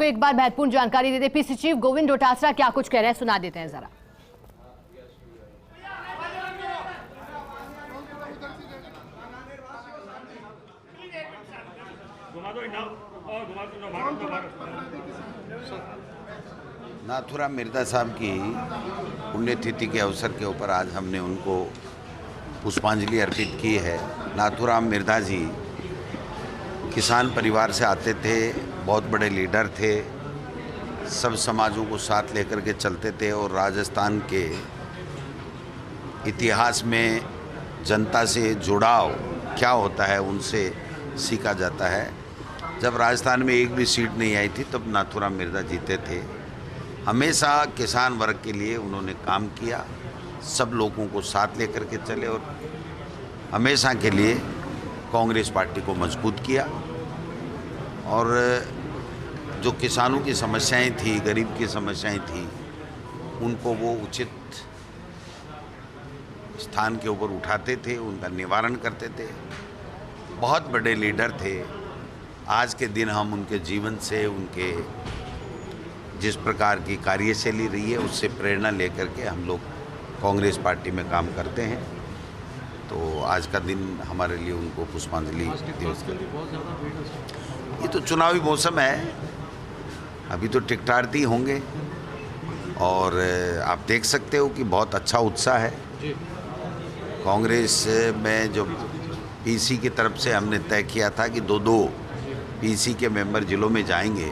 को एक बार महत्वपूर्ण जानकारी देते पीसी चीफ गोविंद डोटासरा क्या कुछ कह रहे हैं, सुना देते हैं जरा। नाथूराम मिर्जा साहब की पुण्यतिथि के अवसर के ऊपर आज हमने उनको पुष्पांजलि अर्पित की है। नाथूराम मिर्जा जी किसान परिवार से आते थे, बहुत बड़े लीडर थे, सब समाजों को साथ लेकर के चलते थे और राजस्थान के इतिहास में जनता से जुड़ाव क्या होता है उनसे सीखा जाता है। जब राजस्थान में एक भी सीट नहीं आई थी तब नाथूराम मिर्जा जीते थे। हमेशा किसान वर्ग के लिए उन्होंने काम किया, सब लोगों को साथ लेकर के चले और हमेशा के लिए कांग्रेस पार्टी को मजबूत किया। और जो किसानों की समस्याएं थी, गरीब की समस्याएं थी, उनको वो उचित स्थान के ऊपर उठाते थे, उनका निवारण करते थे। बहुत बड़े लीडर थे। आज के दिन हम उनके जीवन से, उनके जिस प्रकार की कार्यशैली रही है उससे प्रेरणा लेकर के हम लोग कांग्रेस पार्टी में काम करते हैं। तो आज का दिन हमारे लिए उनको पुष्पांजलि दिवस का। ये तो चुनावी मौसम है, अभी तो टिकटार्थी होंगे और आप देख सकते हो कि बहुत अच्छा उत्साह है। कांग्रेस में जो पीसी की तरफ से हमने तय किया था कि दो पीसी के मेंबर जिलों में जाएंगे,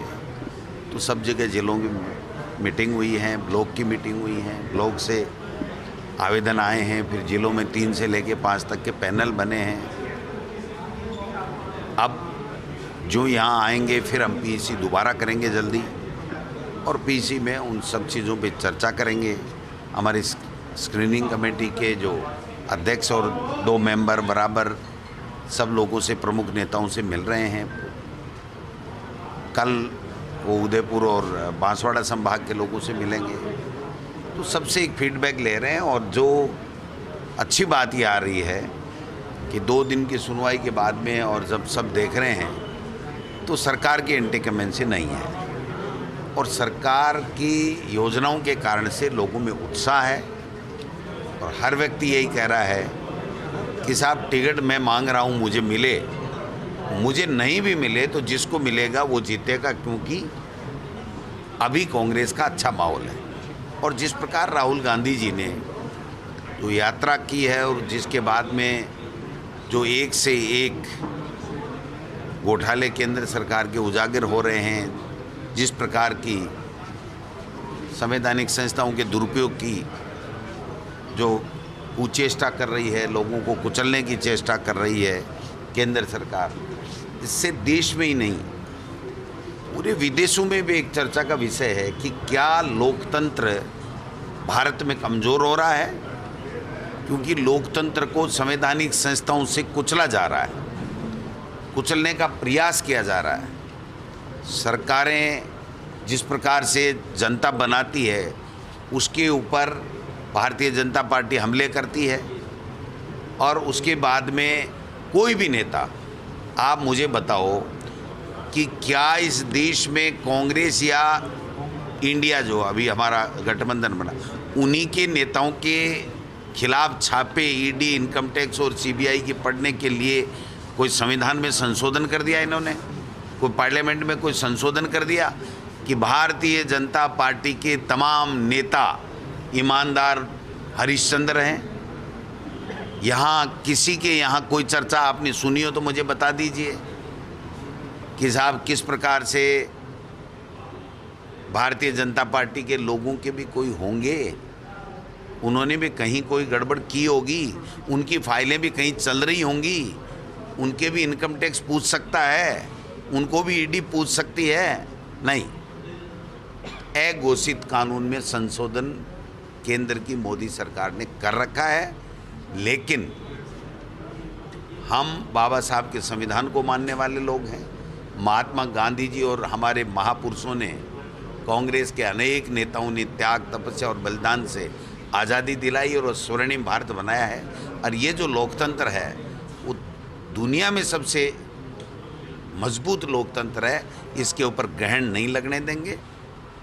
तो सब जगह जिलों की मीटिंग हुई है, ब्लॉक की मीटिंग हुई है, ब्लॉक से आवेदन आए हैं, फिर जिलों में 3 से लेकर 5 तक के पैनल बने हैं। अब जो यहाँ आएंगे फिर हम पीसी दोबारा करेंगे जल्दी और पीसी में उन सब चीज़ों पे चर्चा करेंगे। हमारी स्क्रीनिंग कमेटी के जो अध्यक्ष और 2 मेंबर बराबर सब लोगों से, प्रमुख नेताओं से मिल रहे हैं। कल वो उदयपुर और बांसवाड़ा संभाग के लोगों से मिलेंगे, तो सबसे एक फीडबैक ले रहे हैं। और जो अच्छी बात ये आ रही है कि 2 दिन की सुनवाई के बाद में और जब सब देख रहे हैं तो सरकार की एंटी कमेंसी नहीं है और सरकार की योजनाओं के कारण से लोगों में उत्साह है। और हर व्यक्ति यही कह रहा है कि साहब टिकट मैं मांग रहा हूँ, मुझे मिले, मुझे नहीं भी मिले तो जिसको मिलेगा वो जीतेगा, क्योंकि अभी कांग्रेस का अच्छा माहौल है। और जिस प्रकार राहुल गांधी जी ने जो यात्रा की है और जिसके बाद में जो एक से एक घोटाले केंद्र सरकार के उजागर हो रहे हैं, जिस प्रकार की संवैधानिक संस्थाओं के दुरुपयोग की जो कुचेष्टा कर रही है, लोगों को कुचलने की चेष्टा कर रही है केंद्र सरकार, इससे देश में ही नहीं पूरे विदेशों में भी एक चर्चा का विषय है कि क्या लोकतंत्र भारत में कमज़ोर हो रहा है, क्योंकि लोकतंत्र को संवैधानिक संस्थाओं से कुचला जा रहा है, कुचलने का प्रयास किया जा रहा है। सरकारें जिस प्रकार से जनता बनाती है उसके ऊपर भारतीय जनता पार्टी हमले करती है और उसके बाद में कोई भी नेता, आप मुझे बताओ कि क्या इस देश में कांग्रेस या इंडिया जो अभी हमारा गठबंधन बना, उन्हीं के नेताओं के खिलाफ छापे ईडी, इनकम टैक्स और सीबीआई की पढ़ने के लिए कोई संविधान में संशोधन कर दिया इन्होंने, कोई पार्लियामेंट में कोई संशोधन कर दिया कि भारतीय जनता पार्टी के तमाम नेता ईमानदार हरिश्चंद्र हैं? यहाँ किसी के यहाँ कोई चर्चा आपने सुनी हो तो मुझे बता दीजिए कि साहब किस प्रकार से भारतीय जनता पार्टी के लोगों के भी कोई होंगे, उन्होंने भी कहीं कोई गड़बड़ की होगी, उनकी फाइलें भी कहीं चल रही होंगी, उनके भी इनकम टैक्स पूछ सकता है, उनको भी ईडी पूछ सकती है। नहीं, अघोषित कानून में संशोधन केंद्र की मोदी सरकार ने कर रखा है, लेकिन हम बाबा साहब के संविधान को मानने वाले लोग हैं। महात्मा गांधी जी और हमारे महापुरुषों ने, कांग्रेस के अनेक नेताओं ने त्याग, तपस्या और बलिदान से आज़ादी दिलाई और स्वर्णिम भारत बनाया है। और ये जो लोकतंत्र है वो दुनिया में सबसे मजबूत लोकतंत्र है, इसके ऊपर ग्रहण नहीं लगने देंगे,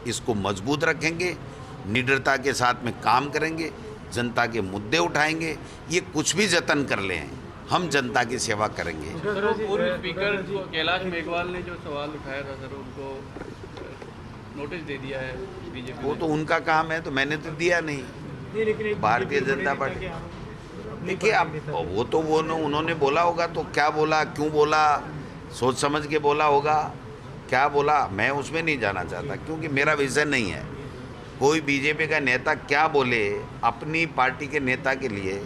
इसको मजबूत रखेंगे, निडरता के साथ में काम करेंगे, जनता के मुद्दे उठाएंगे। ये कुछ भी जतन कर लें, हम जनता की सेवा करेंगे। सर, वो पूर्व स्पीकर कैलाश मेघवाल ने जो सवाल उठाया था सर, उनको नोटिस दे दिया है बीजेपी। वो तो उनका काम है, तो मैंने तो दिया नहीं। भारतीय जनता पार्टी देखिए, अब वो तो उन्होंने बोला होगा, तो क्या बोला, क्यों बोला, सोच समझ के बोला होगा, क्या बोला मैं उसमें नहीं जाना चाहता, क्योंकि मेरा विजन नहीं है। कोई बीजेपी का नेता क्या बोले अपनी पार्टी के नेता के लिए,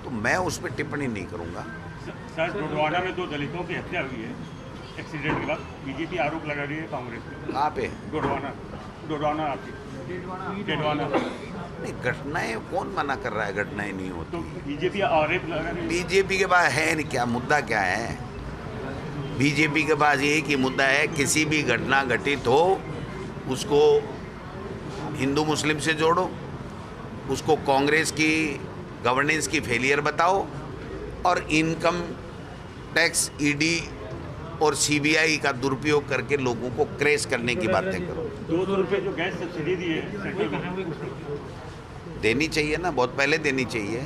तो मैं उस पर टिप्पणी नहीं करूँगा। सर, डोडवाना में 2 दलितों की हत्या हुई है एक्सीडेंट के बाद, बीजेपी आरोप लगा रही है कांग्रेस पे। कहाँ पे? डोडवाना आपकी डेडवाना। नहीं, घटनाएं कौन मना कर रहा है, घटनाएं नहीं होती। तो बीजेपी आरोप लगा रही है। बीजेपी के पास है नहीं, क्या मुद्दा क्या है? बीजेपी के पास एक ही मुद्दा है, किसी भी घटना घटित हो उसको हिंदू मुस्लिम से जोड़ो, उसको कांग्रेस की गवर्नेंस की फेलियर बताओ, और इनकम टैक्स, ईडी और सीबीआई का दुरुपयोग करके लोगों को क्रैश करने की बातें करो। 200 रुपये जो गैस सब्सिडी दी है सेंट्रल गवर्नमेंट, देनी चाहिए ना, बहुत पहले देनी चाहिए।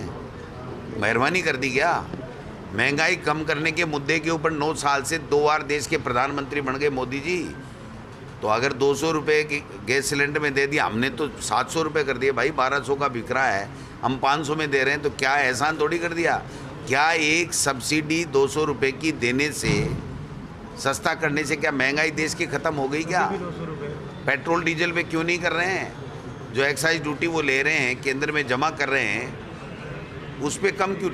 मेहरबानी कर दी क्या? महंगाई कम करने के मुद्दे के ऊपर 9 साल से 2 बार देश के प्रधानमंत्री बन गए मोदी जी। तो अगर 200 रुपये की गैस सिलेंडर में दे दिया, हमने तो 700 रुपये कर दिए भाई, 1200 का बिक रहा है, हम 500 में दे रहे हैं, तो क्या एहसान थोड़ी कर दिया? क्या एक सब्सिडी 200 रुपये की देने से, सस्ता करने से क्या महंगाई देश की ख़त्म हो गई क्या? पेट्रोल डीजल पे क्यों नहीं कर रहे हैं? जो एक्साइज ड्यूटी वो ले रहे हैं, केंद्र में जमा कर रहे हैं, उस पर कम क्यों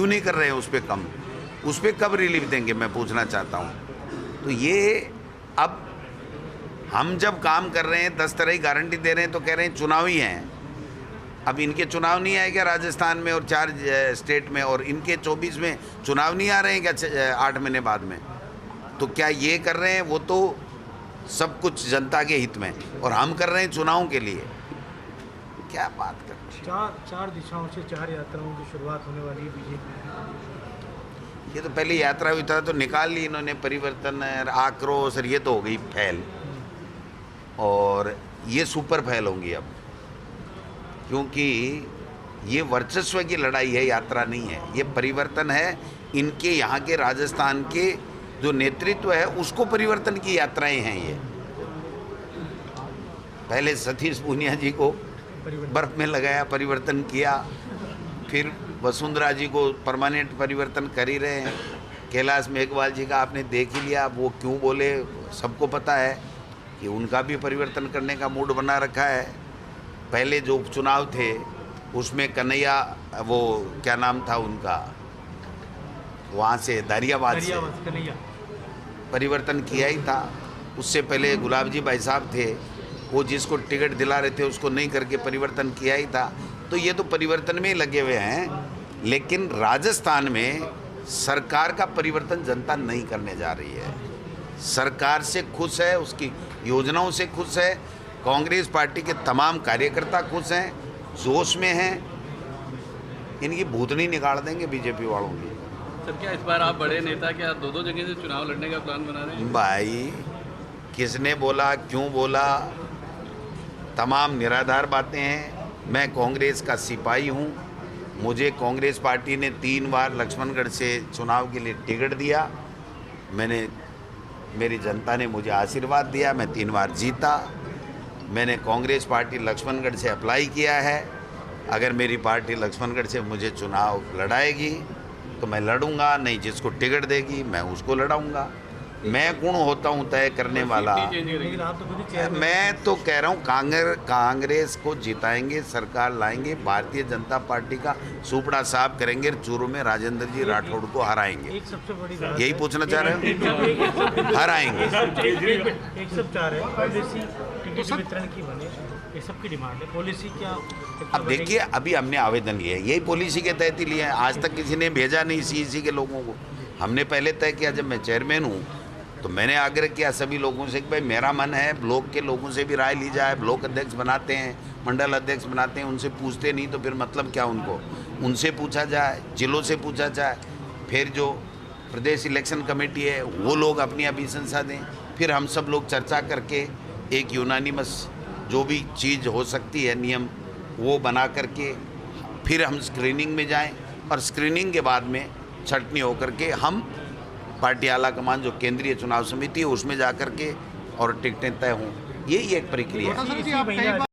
नहीं कर रहे हैं? उस पर कम, उस पर कब रिलीफ देंगे, मैं पूछना चाहता हूँ। तो ये अब हम जब काम कर रहे हैं, 10 तरह की गारंटी दे रहे हैं, तो कह रहे हैं चुनावी हैं। अब इनके चुनाव नहीं आए क्या राजस्थान में और 4 स्टेट में, और इनके 24 में चुनाव नहीं आ रहे हैं क्या 8 महीने बाद में? तो क्या ये कर रहे हैं? वो तो सब कुछ जनता के हित में, और हम कर रहे हैं चुनाव के लिए। क्या बात कर रहे हैं? 4 दिशाओं से 4 यात्राओं की शुरुआत होने वाली है बीजेपी। ये तो पहले यात्रा हुई था तो निकाल ली इन्होंने, परिवर्तन, आक्रोश, और ये तो हो गई फैल, और ये सुपर फैल होंगी अब, क्योंकि ये वर्चस्व की लड़ाई है, यात्रा नहीं है। ये परिवर्तन है, इनके यहाँ के राजस्थान के जो नेतृत्व है उसको परिवर्तन की यात्राएं हैं ये। पहले सतीश पूनिया जी को बर्फ में लगाया, परिवर्तन किया, फिर वसुंधरा जी को परमानेंट परिवर्तन कर ही रहे हैं। कैलाश मेघवाल जी का आपने देख ही लिया, वो क्यों बोले, सबको पता है कि उनका भी परिवर्तन करने का मूड बना रखा है। पहले जो चुनाव थे उसमें कन्हैया, वो क्या नाम था उनका, वहाँ से दारियाबाद से परिवर्तन किया ही था। उससे पहले गुलाब जी भाई साहब थे, वो जिसको टिकट दिला रहे थे उसको नहीं करके परिवर्तन किया ही था। तो ये तो परिवर्तन में ही लगे हुए हैं, लेकिन राजस्थान में सरकार का परिवर्तन जनता नहीं करने जा रही है। सरकार से खुश है, उसकी योजनाओं से खुश है, कांग्रेस पार्टी के तमाम कार्यकर्ता खुश हैं, जोश में हैं। इनकी भूतनी निकाल देंगे बीजेपी वालों की। सर, क्या इस बार आप बड़े नेता, क्या 2 जगह से चुनाव लड़ने का प्लान बना रहे हैं? भाई, किसने बोला, क्यों बोला, तमाम निराधार बातें हैं। मैं कांग्रेस का सिपाही हूँ, मुझे कांग्रेस पार्टी ने 3 बार लक्ष्मणगढ़ से चुनाव के लिए टिकट दिया, मेरी जनता ने मुझे आशीर्वाद दिया, मैं 3 बार जीता। मैंने कांग्रेस पार्टी लक्ष्मणगढ़ से अप्लाई किया है, अगर मेरी पार्टी लक्ष्मणगढ़ से मुझे चुनाव लड़ाएगी तो मैं लड़ूंगा, नहीं जिसको टिकट देगी मैं उसको लड़ाऊंगा। मैं कौन होता हूँ तय करने वाला? मैं तो कह रहा हूँ कांग्रेस को जिताएंगे, सरकार लाएंगे, भारतीय जनता पार्टी का सुपड़ा साफ करेंगे, चूरू में राजेंद्र जी राठौड़ को हराएंगे। एक सबसे बड़ी यही पूछना चाह रहे हो? हराएंगे। एक सब चाह रहे हैं पॉलिसी टिकट वितरण की बने, ये सबकी डिमांड है। पॉलिसी क्या? अब देखिए, अभी हमने आवेदन लिए है, यही पॉलिसी के तहत ही लिए हैं। आज तक किसी ने भेजा नहीं सीईसी के लोगों को, हमने पहले तय किया। जब मैं चेयरमैन हूँ तो मैंने आग्रह किया सभी लोगों से कि भाई मेरा मन है ब्लॉक के लोगों से भी राय ली जाए। ब्लॉक अध्यक्ष बनाते हैं, मंडल अध्यक्ष बनाते हैं, उनसे पूछते नहीं तो फिर मतलब क्या? उनसे पूछा जाए, जिलों से पूछा जाए, फिर जो प्रदेश इलेक्शन कमेटी है, वो लोग अपनी अभिशंसा दें, फिर हम सब लोग चर्चा करके एक यूनानिमस जो भी चीज़ हो सकती है नियम वो बना करके फिर हम स्क्रीनिंग में जाएं और स्क्रीनिंग के बाद में छटनी होकर के हम पार्टी आला कमान जो केंद्रीय चुनाव समिति है उसमें जा कर के और टिकटें तय हों। यही एक प्रक्रिया है।